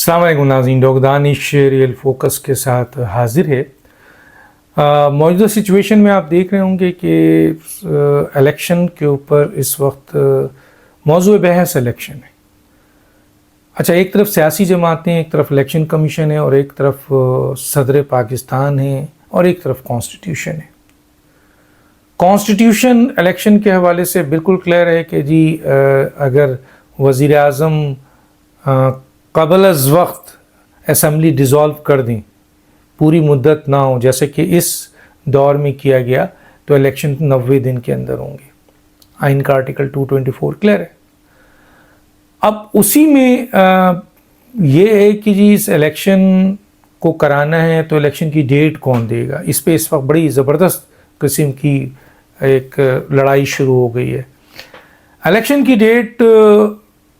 السلام علیکم ناظرین، ڈاکٹر دانش ریئل فوکس کے ساتھ حاضر ہے۔ موجودہ سچویشن میں آپ دیکھ رہے ہوں گے کہ الیکشن کے اوپر اس وقت موضوع بحث الیکشن ہے۔ اچھا، ایک طرف سیاسی جماعتیں، ایک طرف الیکشن کمیشن ہے، اور ایک طرف صدر پاکستان ہے، اور ایک طرف کانسٹیٹیوشن ہے۔ کانسٹیٹیوشن الیکشن کے حوالے سے بالکل کلیئر ہے کہ جی اگر وزیر اعظم قبل از وقت اسمبلی ڈیزالو کر دیں، پوری مدت نہ ہو جیسے کہ اس دور میں کیا گیا، تو الیکشن 90 دن کے اندر ہوں گے۔ آئین کا آرٹیکل 224 کلیئر ہے۔ اب اسی میں یہ ہے کہ جی اس الیکشن کو کرانا ہے تو الیکشن کی ڈیٹ کون دے گا، اس پہ اس وقت بڑی زبردست قسم کی ایک لڑائی شروع ہو گئی ہے۔ الیکشن کی ڈیٹ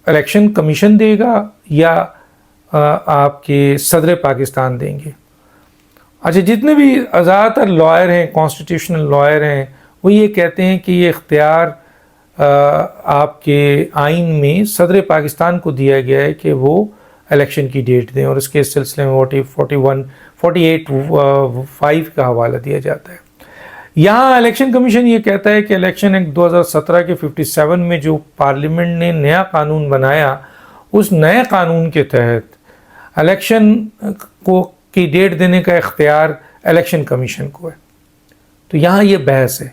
الیکشن کمیشن دے گا یا آپ کے صدر پاکستان دیں گے؟ اچھا، جتنے بھی زیادہ تر لائر ہیں، کانسٹیٹیوشنل لائر ہیں، وہ یہ کہتے ہیں کہ یہ اختیار آپ کے آئین میں صدر پاکستان کو دیا گیا ہے کہ وہ الیکشن کی ڈیٹ دیں، اور اس کے سلسلے میں 48(5) کا حوالہ دیا جاتا ہے۔ یہاں الیکشن کمیشن یہ کہتا ہے کہ الیکشن ایکٹ 2017 کے 57 میں جو پارلیمنٹ نے نیا قانون بنایا، اس نئے قانون کے تحت الیکشن کی ڈیٹ دینے کا اختیار الیکشن کمیشن کو ہے۔ تو یہاں یہ بحث ہے،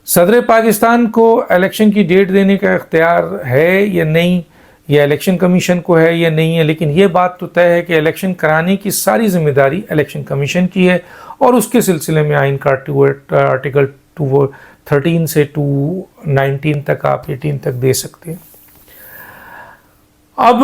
صدر پاکستان کو الیکشن کی ڈیٹ دینے کا اختیار ہے یا نہیں، یا الیکشن کمیشن کو ہے یا نہیں ہے، لیکن یہ بات تو طے ہے کہ الیکشن کرانے کی ساری ذمہ داری الیکشن کمیشن کی ہے، اور اس کے سلسلے میں آئین کا آرٹیکل 213 سے 219 تک آپ 18 تک دے سکتے ہیں۔ اب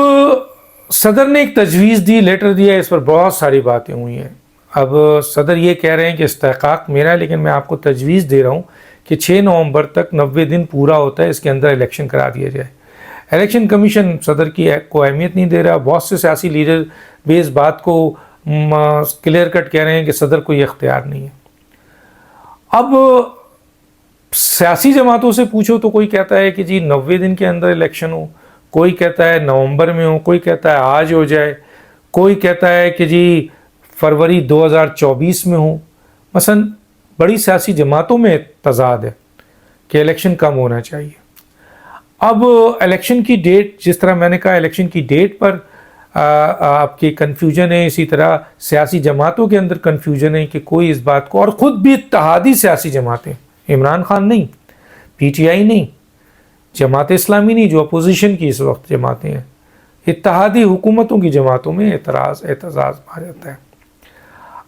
صدر نے ایک تجویز دی، لیٹر دیا، اس پر بہت ساری باتیں ہوئی ہیں۔ اب صدر یہ کہہ رہے ہیں کہ استحقاق میرا ہے، لیکن میں آپ کو تجویز دے رہا ہوں کہ 6 نومبر تک 90 دن پورا ہوتا ہے، اس کے اندر الیکشن کرا دیا جائے۔ الیکشن کمیشن صدر کی کو اہمیت نہیں دے رہا۔ بہت سے سیاسی لیڈر بھی اس بات کو کلیئر کٹ کہہ رہے ہیں کہ صدر کو یہ اختیار نہیں ہے۔ اب سیاسی جماعتوں سے پوچھو تو کوئی کہتا ہے کہ جی 90 دن کے اندر الیکشن ہو، کوئی کہتا ہے نومبر میں ہو، کوئی کہتا ہے آج ہو جائے، کوئی کہتا ہے کہ جی فروری 2024 میں ہو۔ مثلا بڑی سیاسی جماعتوں میں تضاد ہے کہ الیکشن کم ہونا چاہیے۔ اب الیکشن کی ڈیٹ، جس طرح میں نے کہا الیکشن کی ڈیٹ پر آپ کی کنفیوژن ہے، اسی طرح سیاسی جماعتوں کے اندر کنفیوژن ہے کہ کوئی اس بات کو، اور خود بھی اتحادی سیاسی جماعتیں، عمران خان نہیں، پی ٹی آئی نہیں، جماعت اسلامی نہیں، جو اپوزیشن کی اس وقت جماعتیں ہیں، اتحادی حکومتوں کی جماعتوں میں اعتراض آ جاتا ہے۔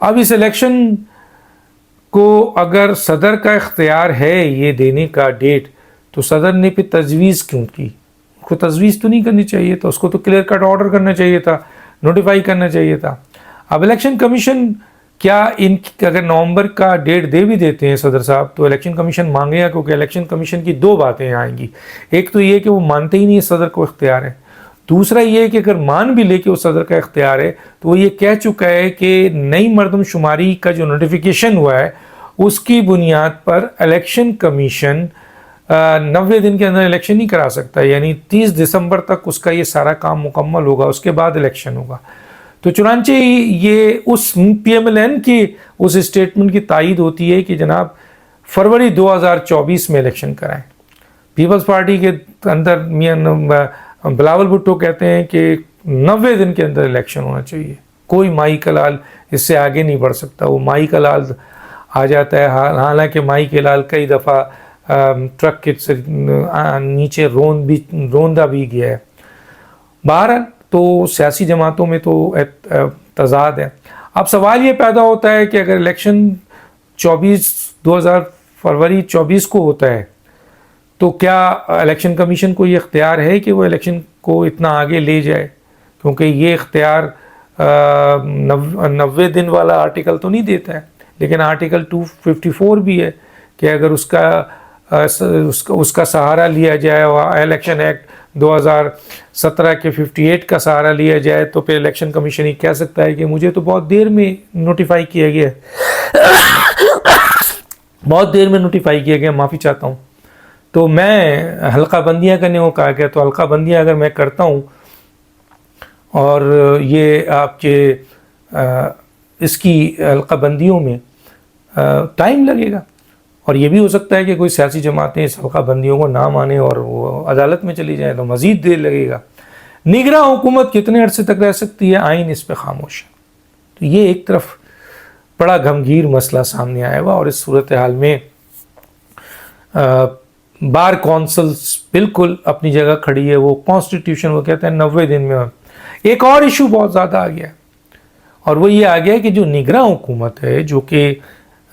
اب اس الیکشن کو اگر صدر کا اختیار ہے یہ دینے کا ڈیٹ، تو صدر نے پھر تجویز کیوں کی؟ اس کو تجویز تو نہیں کرنی چاہیے تھا، اس کو تو کلیئر کٹ آرڈر کرنا چاہیے تھا، نوٹیفائی کرنا چاہیے تھا۔ اب الیکشن کمیشن کیا اگر نومبر کا ڈیٹ دے بھی دیتے ہیں صدر صاحب، تو الیکشن کمیشن مانگے گا؟ کیونکہ الیکشن کمیشن کی 2 باتیں آئیں گی۔ ایک تو یہ کہ وہ مانتے ہی نہیں صدر کو اختیار ہے، دوسرا یہ کہ اگر مان بھی لے کہ وہ صدر کا اختیار ہے، تو وہ یہ کہہ چکا ہے کہ نئی مردم شماری کا جو نوٹیفیکیشن ہوا ہے، اس کی بنیاد پر الیکشن کمیشن 90 دن کے اندر الیکشن نہیں کرا سکتا، یعنی 30 دسمبر تک اس کا یہ سارا کام مکمل ہوگا، اس کے بعد الیکشن ہوگا۔ تو چنانچہ یہ اس پی ایم ایل این کی اس اسٹیٹمنٹ کی تائید ہوتی ہے کہ جناب فروری 2024 میں الیکشن کرائیں۔ پیپلز پارٹی کے اندر میاں بلاول بھٹو کہتے ہیں کہ 90 دن کے اندر الیکشن ہونا چاہیے، کوئی مائی کا لال اس سے آگے نہیں بڑھ سکتا۔ وہ مائی کا لال آ جاتا ہے، حالانکہ مائی کے لال کئی دفعہ ٹرک کے نیچے روندا بھی گیا ہے۔ بہرحال تو سیاسی جماعتوں میں تو تضاد ہے۔ اب سوال یہ پیدا ہوتا ہے کہ اگر الیکشن 2024 کو ہوتا ہے، تو کیا الیکشن کمیشن کو یہ اختیار ہے کہ وہ الیکشن کو اتنا آگے لے جائے؟ کیونکہ یہ اختیار 90 دن والا آرٹیکل تو نہیں دیتا ہے، لیکن آرٹیکل 254 بھی ہے کہ اگر اس کا سہارا لیا جائے، اور الیکشن ایکٹ 2017 کے 58 کا سہارا لیا جائے، تو پھر الیکشن کمیشن ہی کہہ سکتا ہے کہ مجھے تو بہت دیر میں نوٹیفائی کیا گیا معافی چاہتا ہوں، تو میں حلقہ بندیاں کرنے کو کہا گیا، تو حلقہ بندیاں اگر میں کرتا ہوں اور یہ آپ کے اس کی حلقہ بندیوں میں ٹائم لگے گا، اور یہ بھی ہو سکتا ہے کہ کوئی سیاسی جماعتیں اس حلقہ بندیوں کو نہ مانیں اور وہ عدالت میں چلی جائیں تو مزید دیر لگے گا۔ نگراں حکومت کتنے عرصے تک رہ سکتی ہے، آئین اس پہ خاموش ہے۔ تو یہ ایک طرف بڑا غمگیر مسئلہ سامنے آیا ہوا، اور اس صورتحال میں بار کونسلز بالکل اپنی جگہ کھڑی ہے، وہ کانسٹیٹیوشن وہ کہتے ہیں 90 دن میں۔ ایک اور ایشو بہت زیادہ آ گیا ہے، اور وہ یہ آ گیا کہ جو نگراں حکومت ہے، جو کہ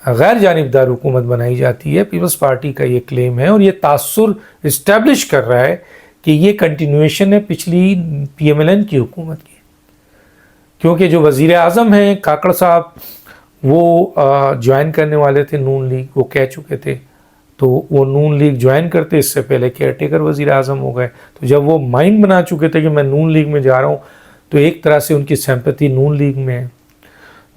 غیر جانبدار حکومت بنائی جاتی ہے، پیپلز پارٹی کا یہ کلیم ہے اور یہ تاثر اسٹیبلش کر رہا ہے کہ یہ کنٹینویشن ہے پچھلی پی ایم ایل این کی حکومت کی، کیونکہ جو وزیر اعظم ہیں کاکڑ صاحب وہ جوائن کرنے والے تھے نون لیگ، وہ کہہ چکے تھے، تو وہ نون لیگ جوائن کرتے اس سے پہلے کیئر ٹیکر وزیر اعظم ہو گئے۔ تو جب وہ مائنڈ بنا چکے تھے کہ میں نون لیگ میں جا رہا ہوں، تو ایک طرح سے ان کی سمپتی نون لیگ میں ہے۔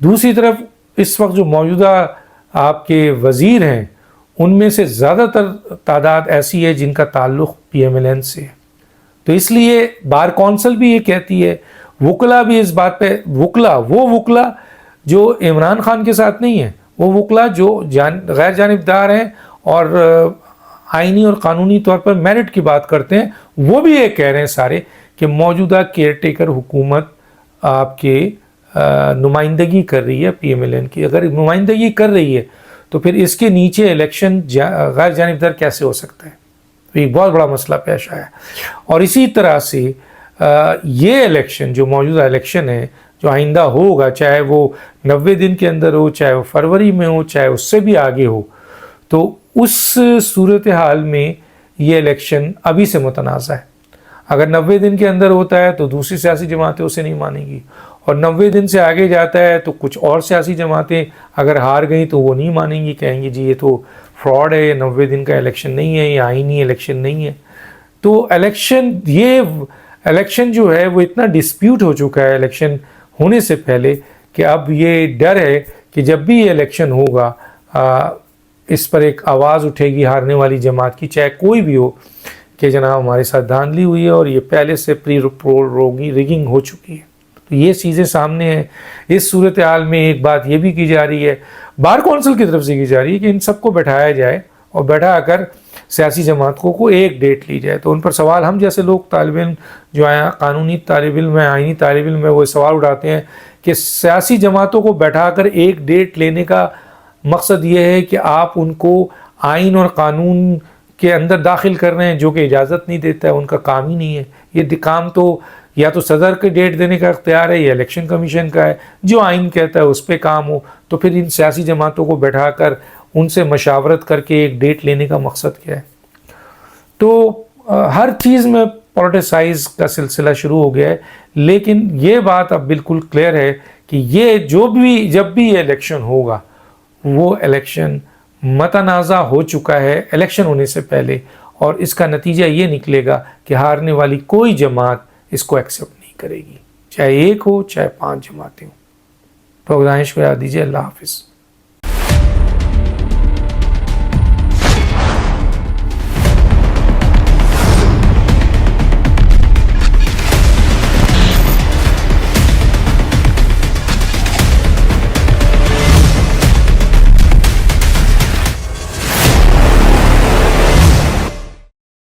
دوسری طرف اس وقت جو موجودہ آپ کے وزیر ہیں، ان میں سے زیادہ تر تعداد ایسی ہے جن کا تعلق پی ایم ایل این سے ہے۔ تو اس لیے بار کونسل بھی یہ کہتی ہے، وکلا بھی اس بات پہ، وہ وکلا جو عمران خان کے ساتھ نہیں ہے، وہ وکلا جو غیر جانبدار ہیں اور آئینی اور قانونی طور پر میرٹ کی بات کرتے ہیں، وہ بھی یہ کہہ رہے ہیں سارے کہ موجودہ کیئر ٹیکر حکومت آپ کے نمائندگی کر رہی ہے پی ایم ایل این کی۔ اگر نمائندگی کر رہی ہے تو پھر اس کے نیچے الیکشن غیر جانبدار کیسے ہو سکتا ہے؟ تو ایک بہت بڑا مسئلہ پیش آیا، اور اسی طرح سے یہ الیکشن جو موجودہ الیکشن ہے جو آئندہ ہوگا، چاہے وہ 90 دن کے اندر ہو، چاہے وہ فروری میں ہو، چاہے اس سے بھی آگے ہو، تو اس صورتحال میں یہ الیکشن ابھی سے متنازع ہے۔ اگر 90 دن کے اندر ہوتا ہے تو دوسری سیاسی جماعتیں اسے نہیں مانیں گی، اور 90 دن سے آگے جاتا ہے تو کچھ اور سیاسی جماعتیں اگر ہار گئیں تو وہ نہیں مانیں گی، کہیں گی جی یہ تو فراڈ ہے، یہ 90 دن کا الیکشن نہیں ہے، یہ آئینی الیکشن نہیں ہے۔ تو الیکشن جو ہے وہ اتنا ڈسپیوٹ ہو چکا ہے الیکشن ہونے سے پہلے کہ اب یہ ڈر ہے کہ جب بھی یہ الیکشن ہوگا اس پر ایک آواز اٹھے گی ہارنے والی جماعت کی، چاہے کوئی بھی ہو، کہ جناب ہمارے ساتھ دھاندلی ہوئی ہے اور یہ پہلے سے ریگنگ ہو چکی ہے۔ تو یہ چیزیں سامنے ہیں۔ اس صورتحال میں ایک بات یہ بھی کی جا رہی ہے، بار کونسل کی طرف سے کی جا رہی ہے کہ ان سب کو بٹھایا جائے اور بیٹھا کر سیاسی جماعتوں کو ایک ڈیٹ لی جائے۔ تو ان پر سوال ہم جیسے لوگ طالب علم جو قانونی طالب علم ہیں، آئینی طالب علم ہیں، وہ سوال اٹھاتے ہیں کہ سیاسی جماعتوں کو بیٹھا کر ایک ڈیٹ لینے کا مقصد یہ ہے کہ آپ ان کو آئین اور قانون کے اندر داخل کر رہے ہیں جو کہ اجازت نہیں دیتا ہے، ان کا کام ہی نہیں ہے۔ یہ کام تو یا تو صدر کے ڈیٹ دینے کا اختیار ہے یا الیکشن کمیشن کا ہے، جو آئین کہتا ہے اس پہ کام ہو۔ تو پھر ان سیاسی جماعتوں کو بیٹھا کر ان سے مشاورت کر کے ایک ڈیٹ لینے کا مقصد کیا ہے؟ تو ہر چیز میں پولیٹیسائز کا سلسلہ شروع ہو گیا ہے، لیکن یہ بات اب بالکل کلیئر ہے کہ یہ جب بھی یہ الیکشن ہوگا، وہ الیکشن متنازع ہو چکا ہے الیکشن ہونے سے پہلے، اور اس کا نتیجہ یہ نکلے گا کہ ہارنے والی کوئی جماعت اس کو ایکسیپٹ نہیں کرے گی، چاہے ایک ہو چاہے 5 جماعتیں ہوں۔ تو دانش کو یاد دیجیے۔ اللہ حافظ۔